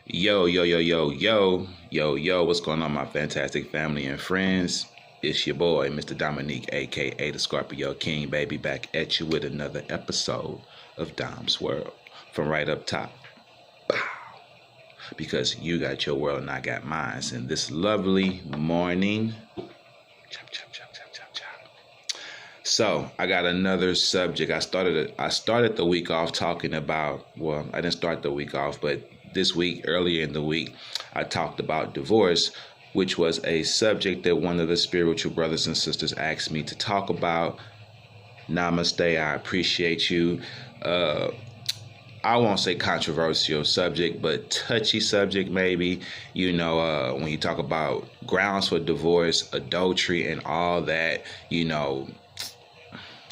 Yo, yo, yo, yo, yo, yo, yo, what's going on, my fantastic family and friends? It's your boy, Mr. Dominique, aka the Scorpio King, baby, back at you with another episode of Dom's World from right up top. Bow. Because you got your world and I got mine. And this lovely morning, chop, chop, chop, chop, chop, chop. So I got another subject. I started the week off talking about, well, I didn't start the week off, but this week, earlier in the week, I talked about divorce, which was a subject that one of the spiritual brothers and sisters asked me to talk about. Namaste, I appreciate you. I won't say controversial subject, but touchy subject maybe. When you talk about grounds for divorce, adultery, and all that,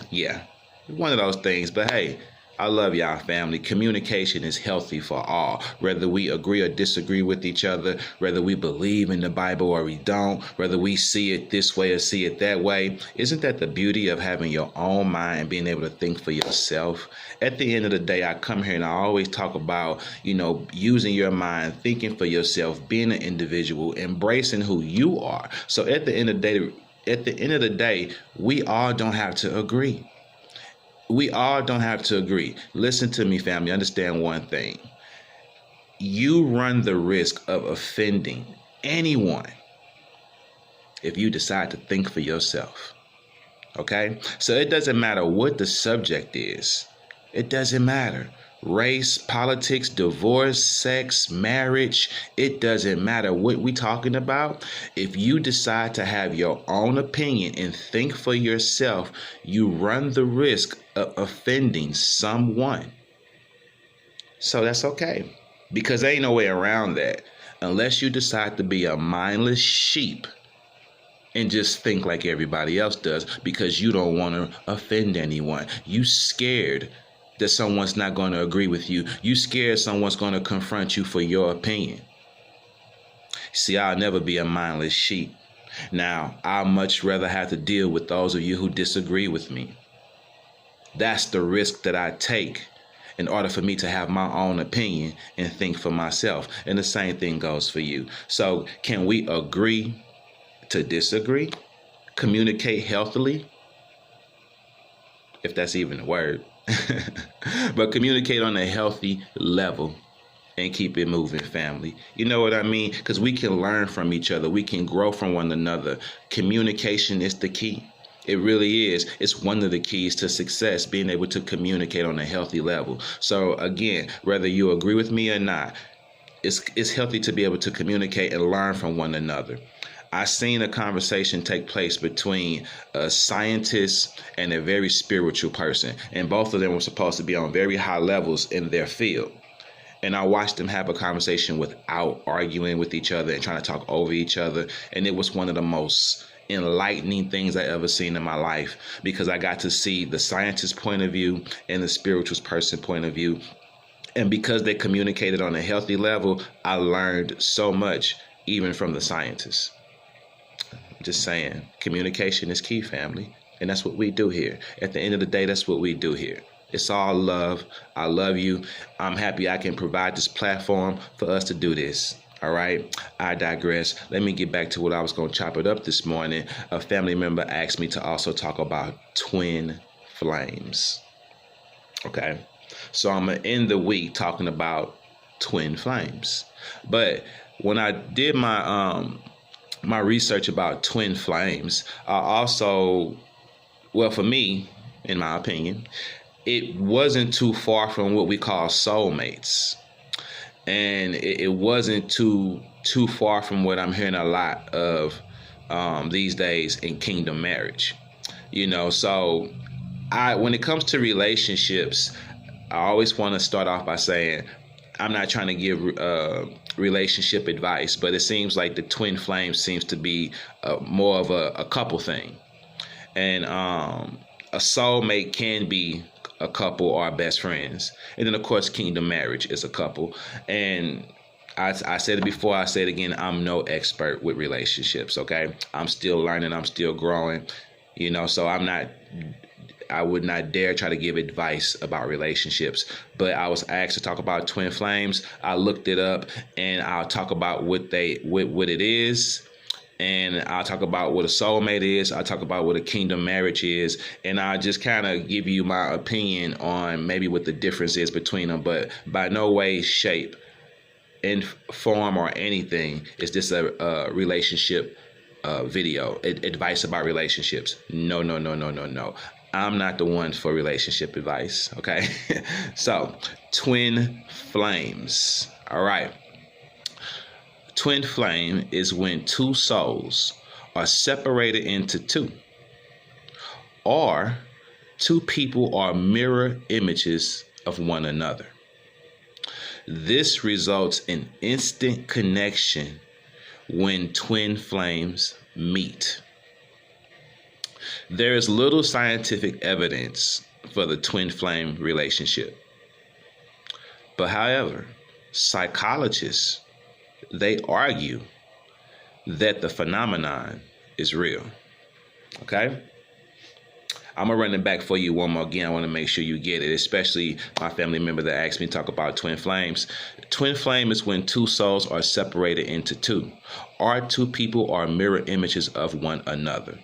yeah, one of those things. But hey, I love y'all, family. Communication is healthy for all. Whether we agree or disagree with each other, whether we believe in the Bible or we don't, whether we see it this way or see it that way. Isn't that the beauty of having your own mind and being able to think for yourself? At the end of the day, I come here and I always talk about, using your mind, thinking for yourself, being an individual, embracing who you are. So at the end of the day, we all don't have to agree. We all don't have to agree. Listen to me, family. Understand one thing. You run the risk of offending anyone if you decide to think for yourself. Okay? So it doesn't matter what the subject is. It doesn't matter. Race, politics, divorce, sex, marriage, it doesn't matter what we're talking about. If you decide to have your own opinion and think for yourself, you run the risk of offending someone. So that's okay, because there ain't no way around that unless you decide to be a mindless sheep and just think like everybody else does because you don't want to offend anyone. You scared that someone's not going to agree with you. You scared someone's going to confront you for your opinion. See, I'll never be a mindless sheep. Now, I'd much rather have to deal with those of you who disagree with me. That's the risk that I take in order for me to have my own opinion and think for myself. And the same thing goes for you. So can we agree to disagree? Communicate healthily? If that's even a word. But communicate on a healthy level and keep it moving, family. You know what I mean? Because we can learn from each other. We can grow from one another. Communication is the key. It really is. It's one of the keys to success, being able to communicate on a healthy level. So again, whether you agree with me or not, it's healthy to be able to communicate and learn from one another. I seen a conversation take place between a scientist and a very spiritual person, and both of them were supposed to be on very high levels in their field. And I watched them have a conversation without arguing with each other and trying to talk over each other. And it was one of the most enlightening things I ever seen in my life, because I got to see the scientist's point of view and the spiritual person's point of view. And because they communicated on a healthy level, I learned so much, even from the scientists. Just saying, communication is key, family. And that's what we do here. At the end of the day, that's what we do here. It's all love. I love you. I'm happy I can provide this platform for us to do this. All right. I digress. Let me get back to what I was going to chop it up this morning. A family member asked me to also talk about twin flames. Okay. So I'm going to end the week talking about twin flames. But when I did my research about twin flames, for me, in my opinion, it wasn't too far from what we call soulmates. And it wasn't too far from what I'm hearing a lot of these days in kingdom marriage. So when it comes to relationships, I always want to start off by saying I'm not trying to give relationship advice, but it seems like the twin flame seems to be more of a couple thing. And a soulmate can be a couple or best friends. And then, of course, kingdom marriage is a couple. And I said it before, I say it again, I'm no expert with relationships, okay? I'm still learning, I'm still growing, so I'm not I would not dare try to give advice about relationships. But I was asked to talk about twin flames. I looked it up, and I'll talk about what it is. And I'll talk about what a soulmate is. I'll talk about what a kingdom marriage is. And I'll just kind of give you my opinion on maybe what the difference is between them. But by no way, shape, and form or anything is this a relationship video, advice about relationships. No. I'm not the one for relationship advice, okay? So, twin flames. All right. Twin flame is when two souls are separated into two, or two people are mirror images of one another. This results in instant connection when twin flames meet. There is little scientific evidence for the twin flame relationship. But however, psychologists, they argue that the phenomenon is real. Okay? I'm going to run it back for you one more again. I want to make sure you get it, especially my family member that asked me to talk about twin flames. Twin flame is when two souls are separated into two, or two people are mirror images of one another.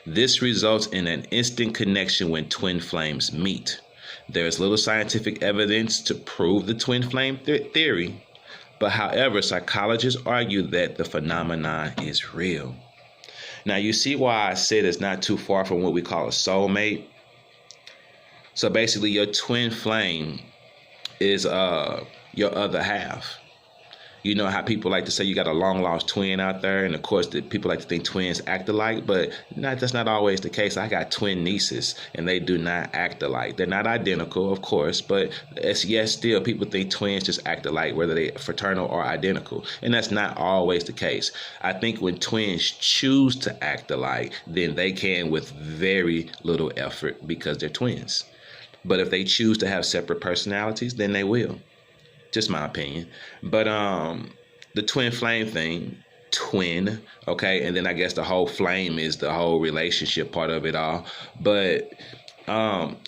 This results in an instant connection when twin flames meet. There is little scientific evidence to prove the twin flame theory, but however, psychologists argue that the phenomenon is real. Now, you see why I said it's not too far from what we call a soulmate. So basically, your twin flame is your other half. You know how people like to say you got a long lost twin out there, and of course the people like to think twins act alike, but that's not always the case. I got twin nieces, and they do not act alike. They're not identical, of course, but still people think twins just act alike, whether they fraternal or identical, and that's not always the case. I think when twins choose to act alike, then they can with very little effort because they're twins. But if they choose to have separate personalities, then they will. Just my opinion. But the twin flame thing, twin, okay, and then I guess the whole flame is the whole relationship part of it all. But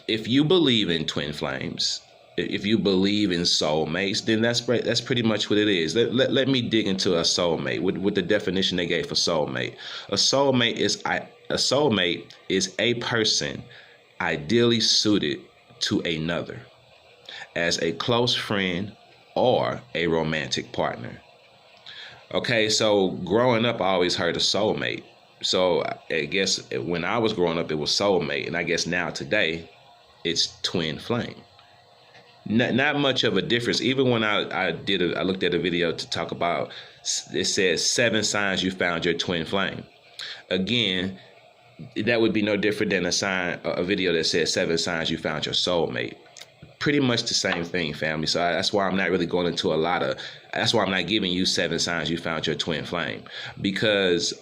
if you believe in twin flames, if you believe in soulmates, then that's pretty much what it is. Let me dig into a soulmate with the definition they gave for soulmate. A soulmate is a person ideally suited to another as a close friend or a romantic partner. Okay, so growing up, I always heard of soulmate. So I guess when I was growing up, it was soulmate. And I guess now today, it's twin flame. Not much of a difference. Even when I looked at a video to talk about, it says 7 signs you found your twin flame. Again, that would be no different than a video that says 7 signs you found your soulmate. Pretty much the same thing, family. So that's why I'm not really going into that's why I'm not giving you 7 signs you found your twin flame, because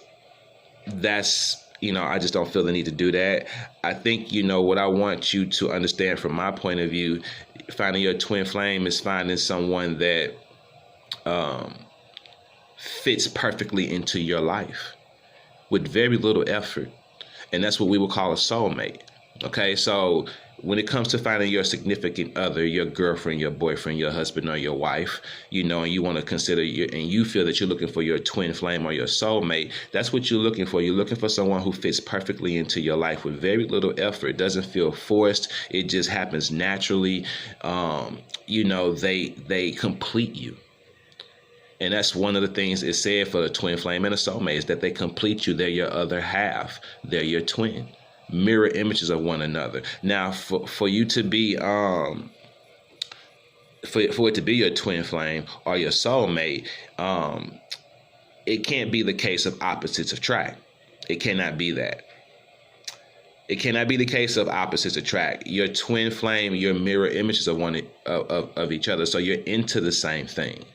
I just don't feel the need to do that. I think, what I want you to understand from my point of view, finding your twin flame is finding someone that fits perfectly into your life with very little effort. And that's what we would call a soulmate. Okay, so when it comes to finding your significant other, your girlfriend, your boyfriend, your husband, or your wife, and you want to consider and you feel that you're looking for your twin flame or your soulmate, that's what you're looking for. You're looking for someone who fits perfectly into your life with very little effort. It doesn't feel forced. It just happens naturally. They complete you. And that's one of the things it said for the twin flame and a soulmate, is that they complete you. They're your other half. They're your twin. Mirror images of one another. Now, for you to be for it to be your twin flame or your soulmate, it can't be the case of opposites attract. It cannot be that. It cannot be the case of opposites attract. Your twin flame, your mirror images of of each other, so you're into the same thing.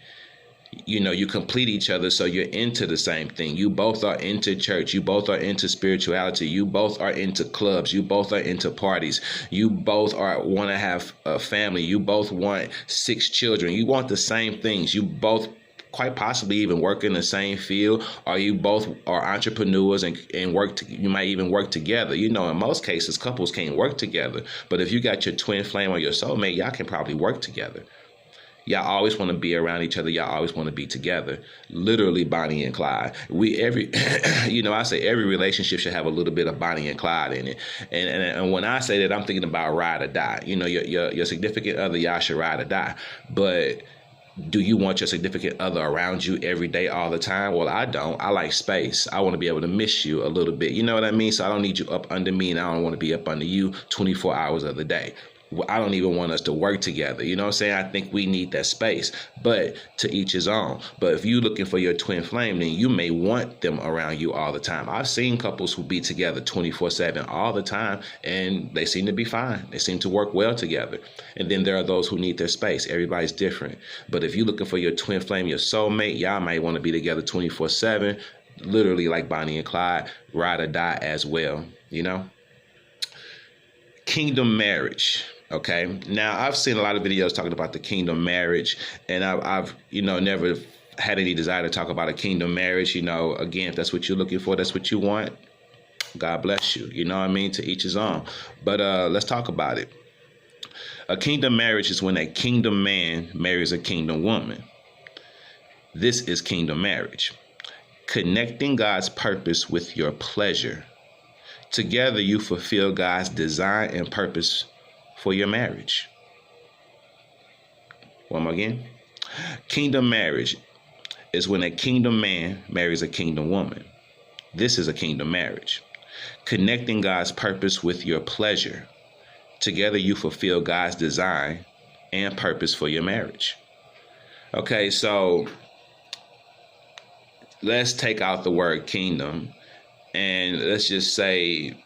You complete each other, so you're into the same thing. You both are into church. You both are into spirituality. You both are into clubs. You both are into parties. You both want to have a family. You both want 6 children. You want the same things. You both quite possibly even work in the same field, or you both are entrepreneurs and you might even work together. You know, in most cases, couples can't work together. But if you got your twin flame or your soulmate, y'all can probably work together. Y'all always want to be around each other. Y'all always want to be together. Literally Bonnie and Clyde. I say every relationship should have a little bit of Bonnie and Clyde in it. And when I say that, I'm thinking about ride or die. You know, your significant other, y'all should ride or die. But do you want your significant other around you every day, all the time? Well, I don't. I like space. I want to be able to miss you a little bit. You know what I mean? So I don't need you up under me, and I don't want to be up under you 24 hours of the day. I don't even want us to work together. You know what I'm saying? I think we need that space, but to each his own. But if you're looking for your twin flame, then you may want them around you all the time. I've seen couples who be together 24/7 all the time, and they seem to be fine. They seem to work well together. And then there are those who need their space. Everybody's different. But if you're looking for your twin flame, your soulmate, y'all might want to be together 24/7, literally like Bonnie and Clyde, ride or die as well, you know? Kingdom marriage. Okay. Now, I've seen a lot of videos talking about the kingdom marriage, and I've never had any desire to talk about a kingdom marriage. You know, again, if that's what you're looking for, that's what you want, God bless you. You know what I mean? To each his own. But let's talk about it. A kingdom marriage is when a kingdom man marries a kingdom woman. This is kingdom marriage. Connecting God's purpose with your pleasure. Together, you fulfill God's design and purpose for your marriage. One more again. Kingdom marriage is when a kingdom man marries a kingdom woman. This is a kingdom marriage. Connecting God's purpose with your pleasure. Together you fulfill God's design and purpose for your marriage. Okay, so let's take out the word kingdom and let's just say,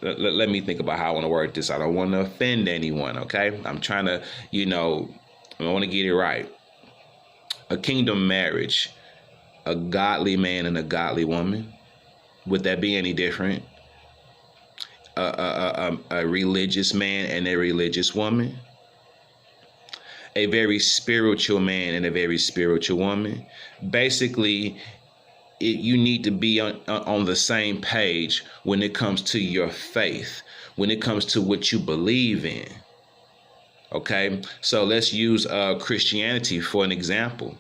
let me think about how I want to word this. I don't want to offend anyone, okay? I'm trying to, I want to get it right. A kingdom marriage, a godly man and a godly woman. Would that be any different? A religious man and a religious woman. A very spiritual man and a very spiritual woman. Basically, you need to be on the same page when it comes to your faith, when it comes to what you believe in. Okay, so let's use Christianity for an example.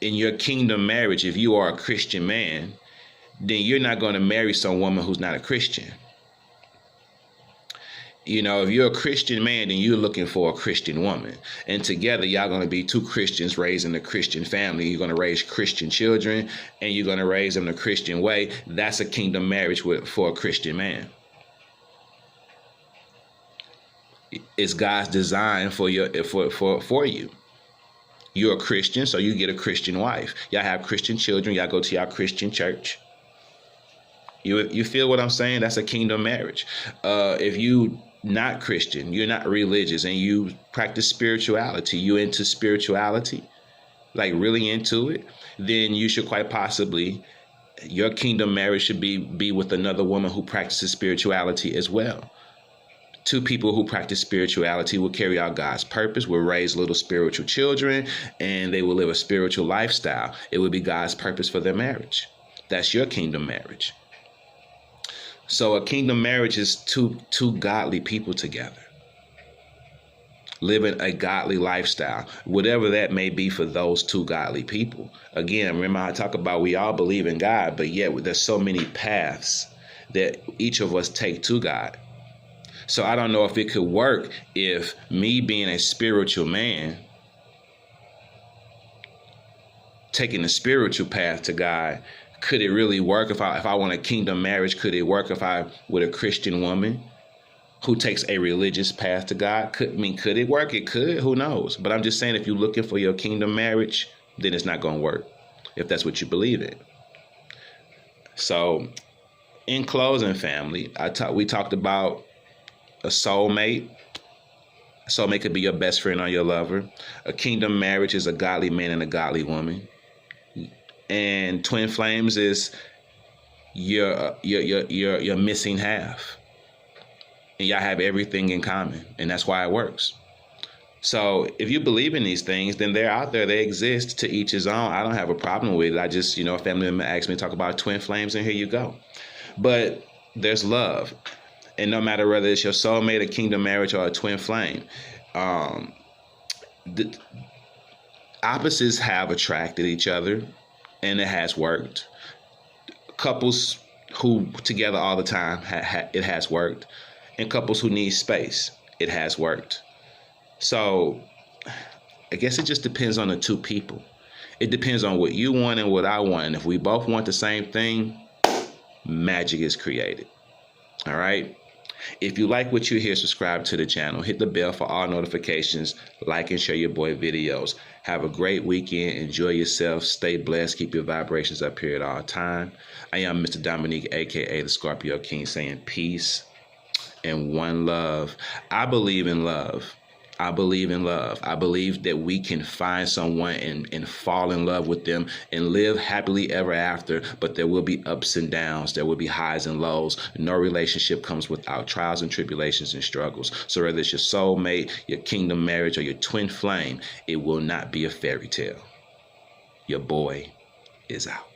In your kingdom marriage, if you are a Christian man, then you're not going to marry some woman who's not a Christian. You know, if you're a Christian man, then you're looking for a Christian woman. And together, y'all going to be two Christians raising a Christian family. You're going to raise Christian children, and you're going to raise them the Christian way. That's a kingdom marriage for a Christian man. It's God's design for you. You're a Christian, so you get a Christian wife. Y'all have Christian children. Y'all go to y'all Christian church. You feel what I'm saying? That's a kingdom marriage. If you not Christian, you're not religious, and you practice spirituality, you into spirituality, like really into it, then you should quite possibly, your kingdom marriage should be with another woman who practices spirituality as well. Two people who practice spirituality will carry out God's purpose, will raise little spiritual children, and they will live a spiritual lifestyle. It will be God's purpose for their marriage. That's your kingdom marriage. So a kingdom marriage is two godly people together, living a godly lifestyle, whatever that may be for those two godly people. Again, remember I talk about we all believe in God, but yet there's so many paths that each of us take to God. So I don't know if it could work if me being a spiritual man, taking the spiritual path to God, could it really work if I want a kingdom marriage? Could it work if I with a Christian woman who takes a religious path to God? Could it work? It could. Who knows? But I'm just saying, if you're looking for your kingdom marriage, then it's not going to work if that's what you believe in. So, in closing, family, we talked about a soulmate. A soulmate could be your best friend or your lover. A kingdom marriage is a godly man and a godly woman. And twin flames is your missing half. And y'all have everything in common. And that's why it works. So if you believe in these things, then they're out there. They exist. To each his own. I don't have a problem with it. I just, a family member asked me to talk about twin flames, and here you go. But there's love. And no matter whether it's your soulmate, a kingdom marriage, or a twin flame, the opposites have attracted each other, and it has worked. Couples who together all the time, it has worked. And couples who need space, it has worked. So I guess it just depends on the two people. It depends on what you want and what I want. And if we both want the same thing, magic is created. All right. If you like what you hear, subscribe to the channel. Hit the bell for all notifications. Like and share your boy videos. Have a great weekend. Enjoy yourself. Stay blessed. Keep your vibrations up here at all time. I am Mr. Dominique, a.k.a. the Scorpio King, saying peace and one love. I believe in love. I believe in love. I believe that we can find someone and fall in love with them and live happily ever after, but there will be ups and downs. There will be highs and lows. No relationship comes without trials and tribulations and struggles. So whether it's your soulmate, your kingdom marriage, or your twin flame, it will not be a fairy tale. Your boy is out.